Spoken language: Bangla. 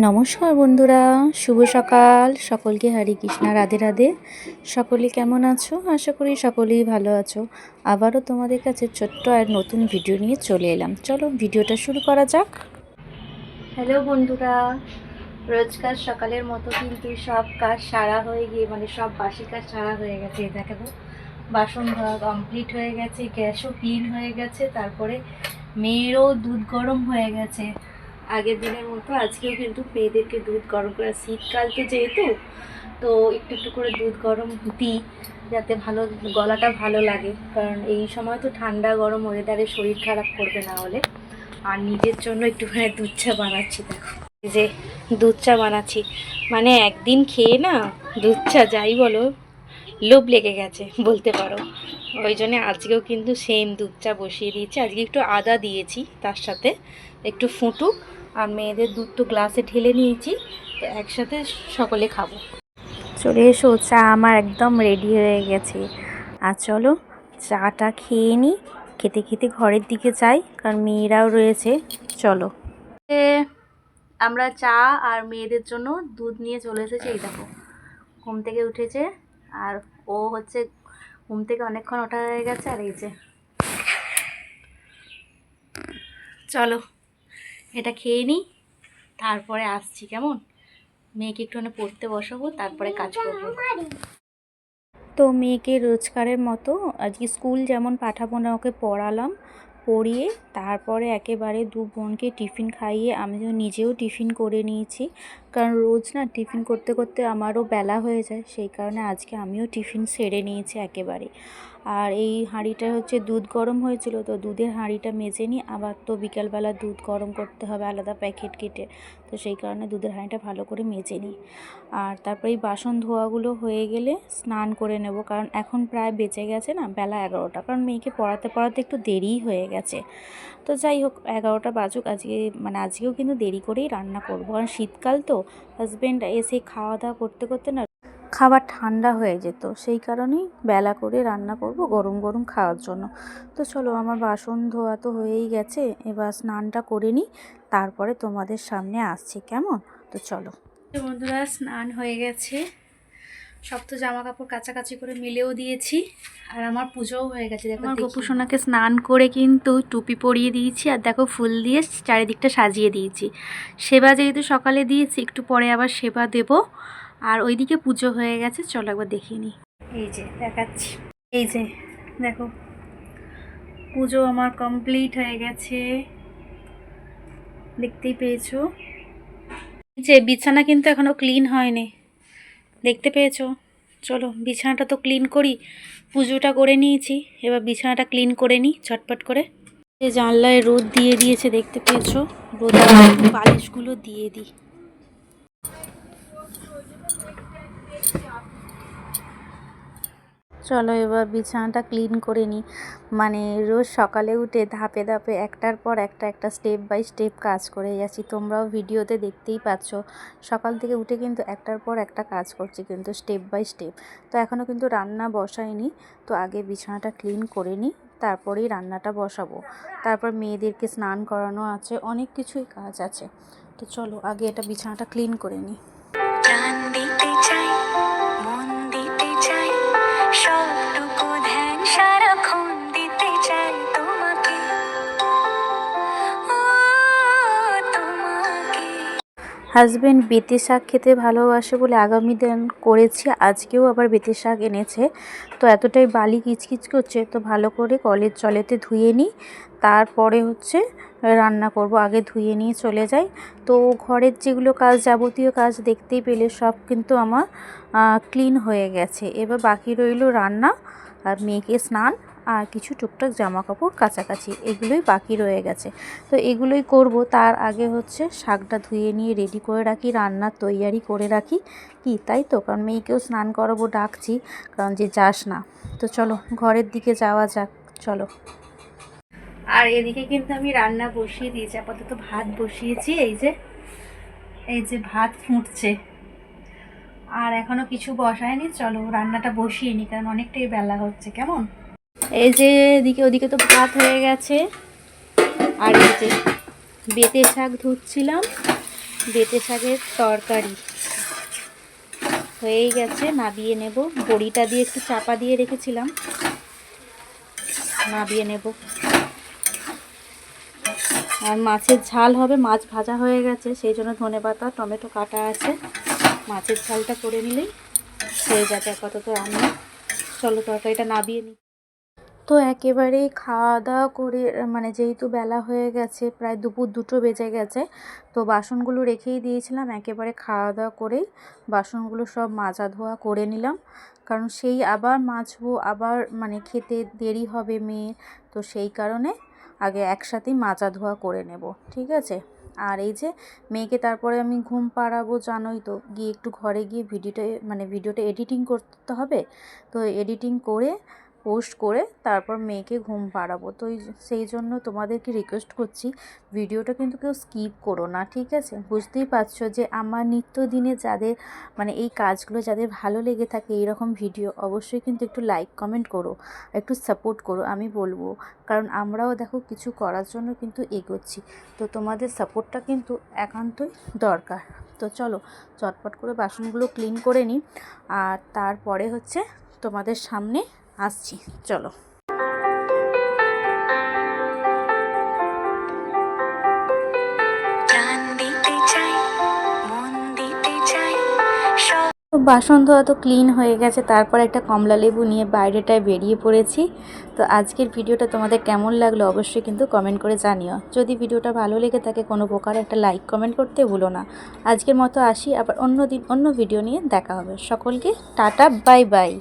নমস্কার বন্ধুরা, শুভ সকাল। সকলকে হরে কৃষ্ণা, রাধে রাধে। সকলে কেমন আছো? আশা করি সকলেই ভালো আছো। আবারও তোমাদের কাছে ছোট্ট আর নতুন ভিডিও নিয়ে চলে এলাম। চলো ভিডিওটা শুরু করা যাক। হ্যালো বন্ধুরা, রোজকার সকালের মতো কিন্তু সব কাজ সারা হয়ে গিয়ে সব বাসি কাজ সারা হয়ে গেছে। দেখো, বাসন ধোয়া কমপ্লিট হয়ে গেছে, গ্যাসও ক্লিন হয়ে গেছে, তারপরে মেয়েরও দুধ গরম হয়ে গেছে। আগের দিনের মতো আজকেও কিন্তু মেয়েদেরকে দুধ গরম করে, শীতকাল তো যেহেতু, তো একটু একটু করে দুধ গরম দিই যাতে গলাটা ভালো লাগে। কারণ এই সময় তো ঠান্ডা গরম ওয়েদারে শরীর খারাপ করবে না হলে। আর নিজের জন্য একটুখানি দুধ চা বানাচ্ছি। দেখো, এই যে দুধ চা বানাচ্ছি, একদিন খেয়ে না দুধ চা যাই বলো লোভ লেগে গেছে বলতে পারো। ওই জন্যে আজকেও কিন্তু সেম দুধ চা বসিয়ে দিয়েছি। আজকে একটু আদা দিয়েছি, তার সাথে একটু ফুটুক। আর মেয়েদের দুধ তো গ্লাসে ঢেলে নিয়েছি, তো একসাথে সকলে খাবো। চলে এসো, চা আমার একদম রেডি হয়ে গেছে। আর চলো চাটা খেয়ে নিই, খেতে খেতে ঘরের দিকে যাই, কারণ মেয়েরাও রয়েছে। চলো, আমরা চা আর মেয়েদের জন্য দুধ নিয়ে চলে এসেছি। এই দেখো, ঘুম থেকে উঠেছে, আর ও হচ্ছে ঘুম থেকে অনেকক্ষণ ওঠা হয়ে গেছে। আর এই যে, চলো এটা খেয়ে নিই, তারপরে আসছি। কেমন, মেয়েকে একটুখানি পড়তে বসাবো, তারপরে কাজ করবো। তো মেয়েকে রোজকারের মতো আজকে স্কুল যেমন পাঠাবো না, ওকে পড়ালাম, পড়িয়ে তারপরে একেবারে দু বোনকে টিফিন খাইয়ে আমি নিজেও টিফিন করে নিয়েছি। কারণ রোজ না টিফিন করতে করতে আমারও বেলা হয়ে যায়, সেই কারণে আজকে আমিও টিফিন সেরে নিয়েছি একেবারে। আর এই হাঁড়িটা হচ্ছে দুধ গরম হয়েছিল, তো দুধের হাঁড়িটা মেজে নিই। আবার তো বিকালবেলা দুধ গরম করতে হবে আলাদা প্যাকেট কেটে, তো সেই কারণে দুধের হাঁড়িটা ভালো করে মেজে নিই। আর তারপরে এই বাসন ধোয়াগুলো হয়ে গেলে স্নান করে নেব, কারণ এখন প্রায় বেঁচে গেছে না বেলা 11টা, কারণ মেয়েকে পড়াতে পড়াতে একটু দেরিই হয়ে গেছে। তো যাই হোক, 11টা বাজুক। আজকেও কিন্তু দেরি করেই রান্না করবো, কারণ শীতকাল তো হাজব্যান্ড এসে খাওয়া দাওয়া করতে করতে না খাবার ঠান্ডা হয়ে যেত, সেই কারণেই বেলা করে রান্না করব গরম গরম খাওয়ার জন্য। তো চলো, আমার বাসন ধোয়া তো হয়েই গেছে, এবার স্নানটা করে নিই, তারপরে তোমাদের সামনে আসছি। কেমন, তো চলো। বন্ধুরা, স্নান হয়ে গেছে, সব তো জামা কাপড় কাচাকাচি করে মিলেও দিয়েছি, আর আমার পুজোও হয়ে গেছে। দেখো, আমার গপু সোনাকে স্নান করে কিন্তু টুপি পরিয়ে দিয়েছি, আর দেখো ফুল দিয়ে চারিদিকটা সাজিয়ে দিয়েছি। সেবা যেহেতু সকালে দিয়েছি, একটু পরে আবার সেবা দেব। আর ওইদিকে পুজো হয়ে গেছে, চলো একবার দেখিয়ে নিই। এই যে দেখাচ্ছি, এই যে দেখো, পুজো আমার কমপ্লিট হয়ে গেছে, দেখতেই পেয়েছো। এই যে বিছানা কিন্তু এখনো ক্লিন হয়নি, দেখতে পেয়েছো। চলো বিছানাটা তো ক্লিন করি, পুজোটা করে নিয়েছি, এবার বিছানাটা ক্লিন করে নিই ঝটপট করে। এই জানলায় রোদ দিয়ে দিয়েছে, দেখতে পেয়েছো, রোদ বালিশগুলো দিয়ে দিই। চলো এবার বিছানাটা ক্লিন করে নিই। রোজ সকালে উঠে ধাপে ধাপে একটার পর একটা স্টেপ বাই স্টেপ কাজ করে যাচ্ছি, তোমরাও ভিডিওতে দেখতেই পাচ্ছ। সকাল থেকে উঠে কিন্তু একটার পর একটা কাজ করছি, কিন্তু স্টেপ বাই স্টেপ। তো এখনও কিন্তু রান্না বসাইনি, তো আগে বিছানাটা ক্লিন করে নিই, তারপরেই রান্নাটা বসাবো। তারপর মেয়েদেরকে স্নান করানো আছে, অনেক কিছুই কাজ আছে। তো চলো আগে এটা বিছানাটা ক্লিন করে নিই। হাজব্যান্ড বেতে শাক খেতে ভালোবাসে বলে আগামী দিন করেছি, আজকেও আবার বেতে শাক এনেছে। তো এতটাই বালি কিচকিচ করছে, তো ভালো করে কলের জলেতে ধুয়ে নিই, তারপরে হচ্ছে রান্না করব। আগে ধুয়ে নিয়ে চলে যাই। তো ঘরের যেগুলো কাজ, যাবতীয় কাজ দেখতেই পেলে সব কিন্তু আমার ক্লিন হয়ে গেছে। এবার বাকি রইল রান্না আর মেয়েকে স্নান আর কিছু টুকটাক জামা কাপড় কাচাকাচি, এগুলোই বাকি রয়ে গেছে। তো এগুলোই করব, তার আগে হচ্ছে শাকটা ধুয়ে নিয়ে রেডি করে রাখি, রান্নার তৈয়ারি করে রাখি, কি তাই তো, কারণ মেয়েকেও স্নান করাবো, ডাকছি, কারণ যে যাস না। তো চলো ঘরের দিকে যাওয়া যাক, চলো। আর এদিকে কিন্তু আমি রান্না বসিয়ে দিয়েছি, আপাতত ভাত বসিয়েছি। এই যে ভাত ফুটছে, আর এখনো কিছু বসায়নি। চলো রান্নাটা বসিয়ে নিই, কারণ অনেকটাই বেলা হচ্ছে। কেমন, এই যে ওদিকে তো ভাত হয়ে গেছে, আর এই যে বেতে শাক ধুচ্ছিলাম, বেটে শাকের তরকারি হয়েই গেছে, নাবিয়ে নেব। বড়িটা দিয়ে একটু চাপা দিয়ে রেখেছিলাম, নাবিয়ে নেব। আর মাছের ঝাল হবে, মাছ ভাজা হয়ে গেছে, সেই জন্য ধনেপাতা টমেটো কাটা আছে। মাছের ঝালটা করে নিলেই হয়ে যাবে আপাতত রান্না। চলো তরকারিটা নাবিয়ে নিই। তো একেবারেই খাওয়া দাওয়া করে, মানে যেহেতু বেলা হয়ে গেছে, প্রায় দুপুর 2টো বেজে গেছে, তো বাসনগুলো রেখেই দিয়েছিলাম। একেবারে খাওয়া দাওয়া করেই বাসনগুলো সব মাজা ধোয়া করে নিলাম, কারণ সেই আবার মাজবো, আবার মানে খেতে দেরি হবে মেয়ে, তো সেই কারণে আগে একসাথেই মাজা ধোয়া করে নেব, ঠিক আছে। আর এই যে মেয়েকে তারপরে আমি ঘুম পাড়াবো, জানোই তো, গিয়ে একটু ঘরে গিয়ে ভিডিওটা এডিটিং করতে হবে, তো এডিটিং করে পোস্ট করে তারপর মেয়েকে ঘুম পাড়াবো। তো সেই জন্য তোমাদেরকে রিকোয়েস্ট করছি, ভিডিওটা কিন্তু কেউ স্কিপ করো না, ঠিক আছে। বুঝতেই পারছো যে আমার নিত্যদিনে যাদের মানে এই কাজগুলো যাদের ভালো লেগে থাকে এইরকম ভিডিও, অবশ্যই কিন্তু একটু লাইক কমেন্ট করো, একটু সাপোর্ট করো, আমি বলবো। কারণ আমরাও দেখো কিছু করার জন্য কিন্তু এগোচ্ছি, তো তোমাদের সাপোর্টটা কিন্তু একান্তই দরকার। তো চলো চটপট করে বাসনগুলো ক্লিন করে নিই, আর তারপরে হচ্ছে তোমাদের সামনে আসছি। চলো। তো বাসন ধোয়া তো ক্লিন হয়ে গেছে, তারপর একটা কমলা লেবু নিয়ে বাইরেটায় বেরিয়ে পড়েছি। তো আজকের ভিডিওটা তোমাদের কেমন লাগলো অবশ্যই কিন্তু কমেন্ট করে জানিও। যদি ভিডিওটা ভালো লেগে থাকে কোনো প্রকার একটা লাইক কমেন্ট করতে ভুলো না। আজকের মতো আসি, আবার অন্য দিন অন্য ভিডিও নিয়ে দেখা হবে। সকলকে টাটা, বাই বাই।